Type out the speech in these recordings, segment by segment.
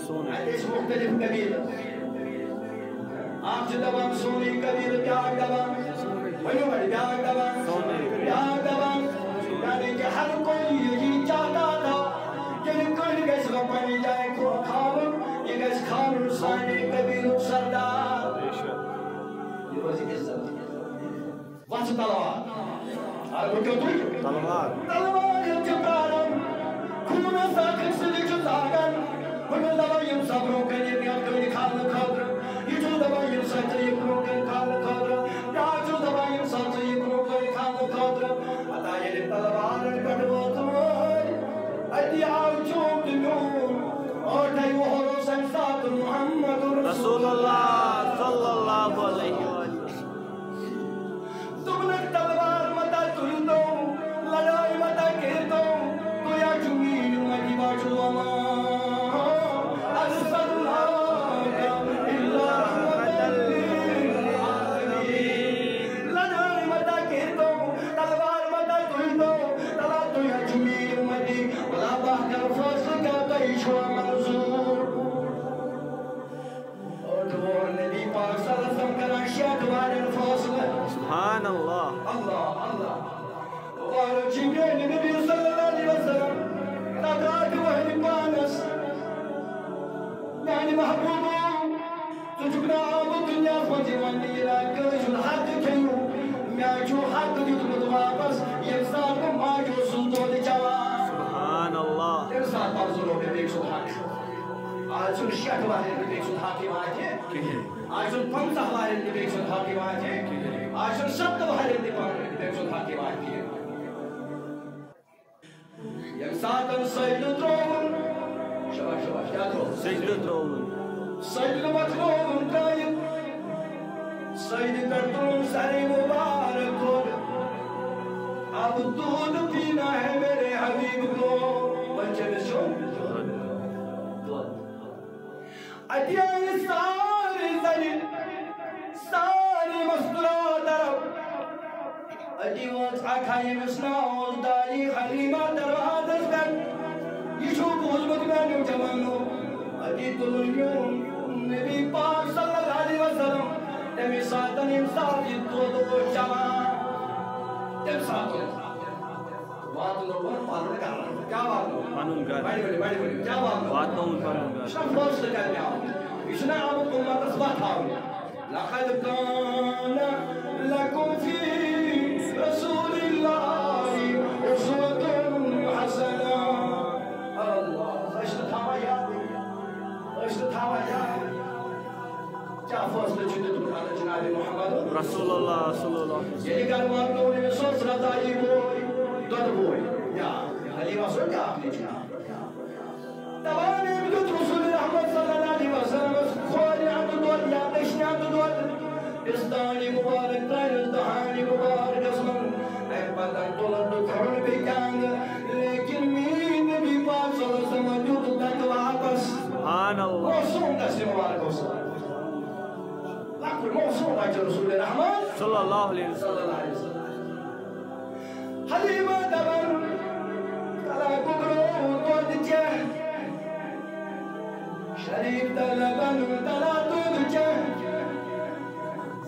اس مختلف قبیل آپ سے دبان سونی قبیل بیاگ دبان ونیو بڑی بیاگ دبان یعنی کہ ہر کوئی یہی چاہتا تھا کہ نکل گئے سکا پانی جائے کو کھاون یہ گئے کھاون سانی قبیل سردار یہ بسی کس طرح واسه تلوار آر بکیو توی تلوار یہ چکارم خون ساکر سلی چو زاگن ونیو دبایم صبرو کنی بیاد کنی کھال خادر یہ جو دبایم ساتر یہ کنو کنی کھال خادر یا جو دبایم ساتر یہ کنو کنی کھال خادر اتا یہ تلوار کٹوات ہوئی ادی آو چوب دنیون اور تیو حروسن سات محمد رسول اللہ صلی اللہ علیہ وآلہ تم نے تلوار متا تل دو لڑائی متا کر دو کویا جمین مدی باجو اما ارسل اللہ الا رحمت للعالمین لڑائی متا کر دو تلوار متا تل دو تلا تو یا جمین مدی ولا باہر فصل کا تیشو منظور اور دور نبی پاک صلی اللہ علیہ وسلم کا شیعت وارن فاصل سبحان اللہ اللہ وقال جبريل النبي صلى الله عليه وسلم تقاك وهل بانس يعني محبوب تجبنا عام الدنيا فجواني إلى كرج الحق كيو مياجو حق يطلب واپس يمساكم ماجو سلطو لجوان سبحان الله يمساك مرزولو ببيكسو الحق آجون شيعت واحد ببيكسو الحق واحد آجون پمسح واحد ببيكسو الحق واحد آجون شبت واحد ببيكسو الحق واحد يمساكم سيد درون شباش يا درون سيد درون سيد مطلوب قايم سيد درون سري مبارك اب دودھ پینا ہے میرے حبیب کو بچے میں سو ادیان ساری زنی ساری مسترات عرب ادیوات اکھائی مسناؤ دائی خلیمہ درہاد ازگر یشو بوزمت میں جوانو ادی دلنیون نبی پاک صلی اللہ علیہ وسلم نبی ساتن امساد دو جوان تم ساتن بات لوگوں پالنے کا کیا بات ہو قانون کا بڑی کیا بات ہو بات قانون کا شب فاصلہ کر لیا اشنا عبد امت اصبح تھاو لقد كان لكم في رسول الله اسوة حسنة اللہ اشنا تھاوا یا کیا فاصلہ چھتے تمہارا جناب محمد رسول اللہ صلی اللہ علیہ وسلم یہ گرمان لوگوں نے سوچ رہا تھا یہ بوئی دود بوئی یا حلیمہ سو کیا آپ نے چاہا تبانے بدوت رسول رحمت صلی اللہ علیہ وسلم خواری عبد دول یا دشنی عبد دول استانی مبارک تائر دہانی مبارک اسمن احبتاً طولت کھرن بے جانگ لیکن مین بھی پاک صلی اللہ علیہ وسلم جو تک واپس سبحان اللہ موسوم دستی مبارک ہو سکتا لكن موصول أجل رسول الرحمن صلى الله عليه وسلم حليمة دبن على قدره ودجه شريف دلبن دلاتودجه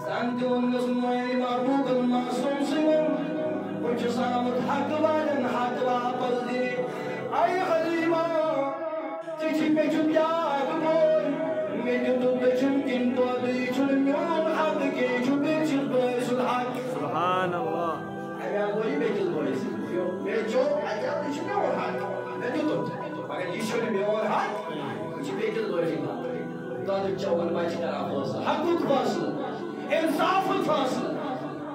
سندون نسموين مربوط المعصوم سمم وجسامت حق والن حق واقضي أي حليمة تجي بجم يا أبوي من دبجم كنتو بيجم يوم حق كيجم بيجم بيس الحق سبحان الله أنا أقولي بيجم بيس بيجو أجل بيجم يوم حق بيجم فقط يشون بيوم حق يجي بيجم بيس داد الجوال باجي كلام فاصل حقك فاصل انصاف فاصل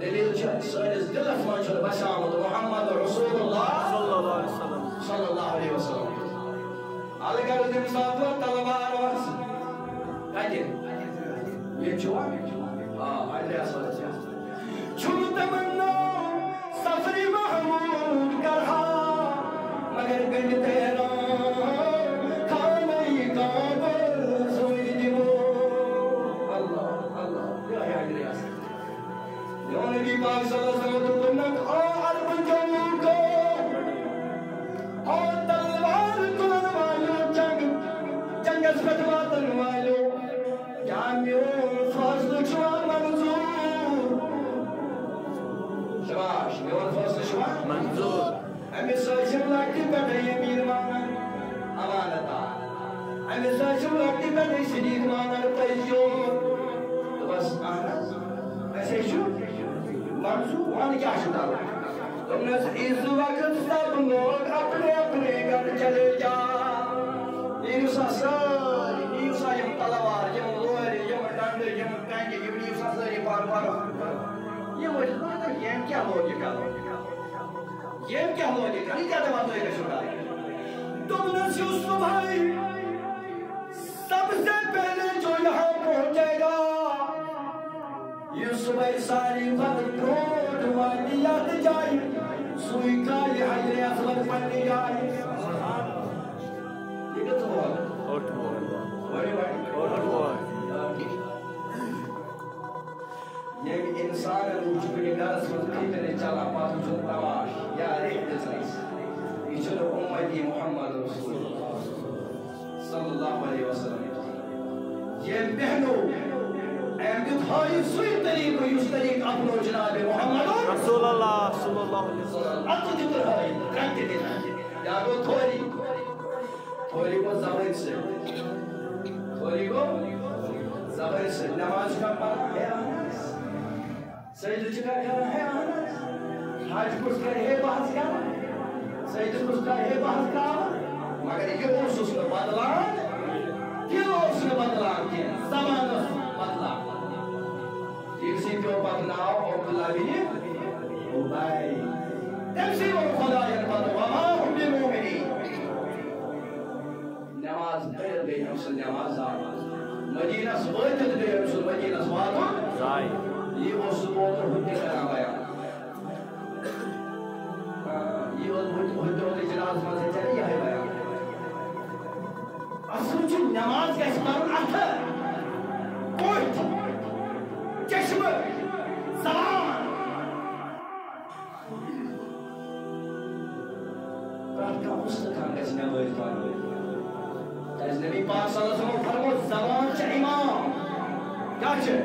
دليل سيد دلف ما شاء الله بشامة محمد رسول الله صلى الله عليه وسلم على قدر المسافر تلوار وارس قادر يجوا عليه الصلاة والسلام شو تمنى سفري محمود كرها مگر قد تيرا خاني قابل سويدمو الله يا عجل يا سيد يوم نبي پاک صلی اللہ علیہ وسلم دوپنس اس وقت سب لوگ اپنے اپنے گھر چلے جا نیوسا ساری نیوسا یم تلوار یم لوری یم ڈنڈ یم کنگی یم نیوسا ساری پار پار یہ وجہ یم کیا لوجیکا یم کیا لوجیکا یہ کیا دماغ ہوئے گا شکا دوپنس یوسف بھائی سب سے پہلے جو یہاں پہنچے گا یوسف بھائی ساری وقت روڈ وادیات جائے سوئی کالی حجر اسود پڑھنے جائے یہ کیا تو ہوا یہ انسان روچ کے گرس میں چلا پاس جو تماش یا ریت سائس یہ چلو امتی محمد رسول اللہ صلی اللہ علیہ وسلم یہ بہنو احمد ہائی سوئی طریق یوس طریق اپنو جناب محمد رسول اللہ صلی اللہ علیہ وسلم اتو جتر ہائی کرتے دینا یا گو تھوڑی کو زبر سے تھوڑی کو زبر سے نماز کا پڑھا ہے آنس سجد چکا کرا ہے آنس حج کس کر ہے بحث کا سجد کس کر ہے بحث کا مگر یہ اس نے بدلان کیوں اس نے بدلان کیا زمان اس بدلان اسی کو بدلاؤ عبداللہ بن ابی تفسیر خدا یربط وما هم بمؤمنین نماز پڑھ گئی ہم نماز مدینہ سوچت گئی ہم مدینہ سواتو یہ وہ سبوت ہوتے کرا گیا یہ وہ ہوتے جناز میں سے چلی ہے گیا اصل جو نماز کا اسمار اتھا کوئی چشم زبان رات کا مستقام کسی نماز پڑھ از نبی پاک صلی اللہ علیہ وسلم فرمود زبان چا امام کیا چھے؟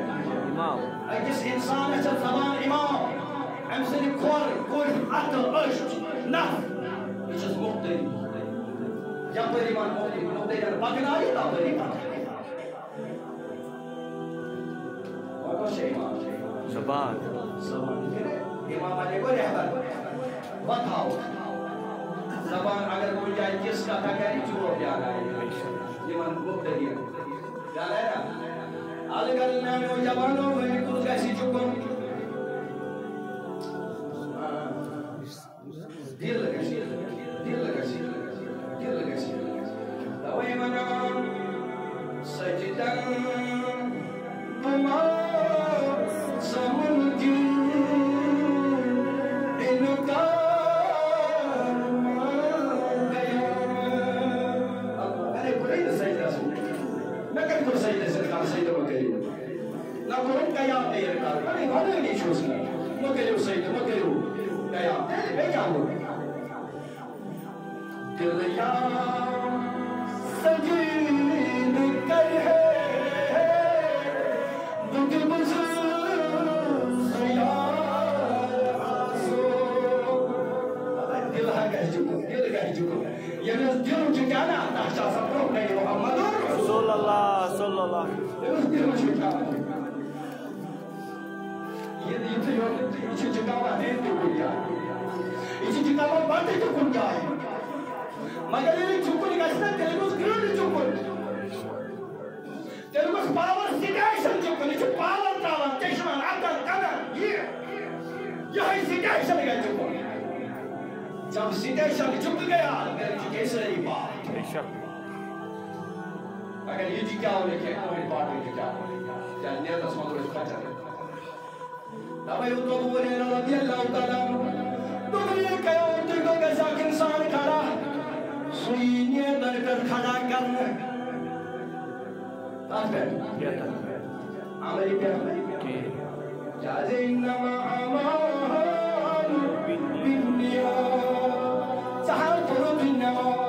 امام اکس انسان اچھا زبان امام امسنی کھور کل عقل اشت نف یہ چیز مختری یا پر ایمان مختری بگناری تا پر ایمان زبان امام علی کو رہبر بتاؤ زبان اگر کوئی جائے جس کا تھا کہنی چوہ پیانا ہے امام مقتدی ہے جانا ہے نا آلگر میں نے جوانوں میں کچھ کیسی چکم دل لگسی دل لگسی دل لگسی دوئی منام سجدن تمہار سمن کی انکار گیا ارے بڑی نا سجدہ سن میں کبھی تو سجدہ سرکار سجدہ کو کری نہ قرآن قیام دے رکھا ارے بھانے نہیں چھوسنا نو کریو سجدہ نو کریو قیام میں کیا ہوں دل یا سجید کر ہے دکھ بزر سیار آسو دل ہے کہہ چکو دل کہہ چکو یعنی دل چکانا تحشا سب رو کہی محمد رسول اللہ صلی اللہ دل چکانا یہ چکاوا نہیں تو کن جائے یہ چکاوا بڑھتے تو کن جائے مگر یہ چکن گشنا تیلگوز گرد چکن تیلگوز پاور سیٹیشن چکن یہ پاور تاوان چشمان عقل قدر یہ ہے سیٹیشن گیا چکن جب سیٹیشن چک گیا میرے کیسے رہی بات اگر یہ جی کیا ہونے کے کوئی بات نہیں کیا یا نیت اسمان روز کھا چلے دبائی اتو بولے رضی اللہ تعالیٰ دنیا کیا ہوتے کو کیسا انسان کھڑا سوئینی در کر کھڑا کرنا تاج پہ عملی پہ جازے انما امان بالنیا سہر طرف انما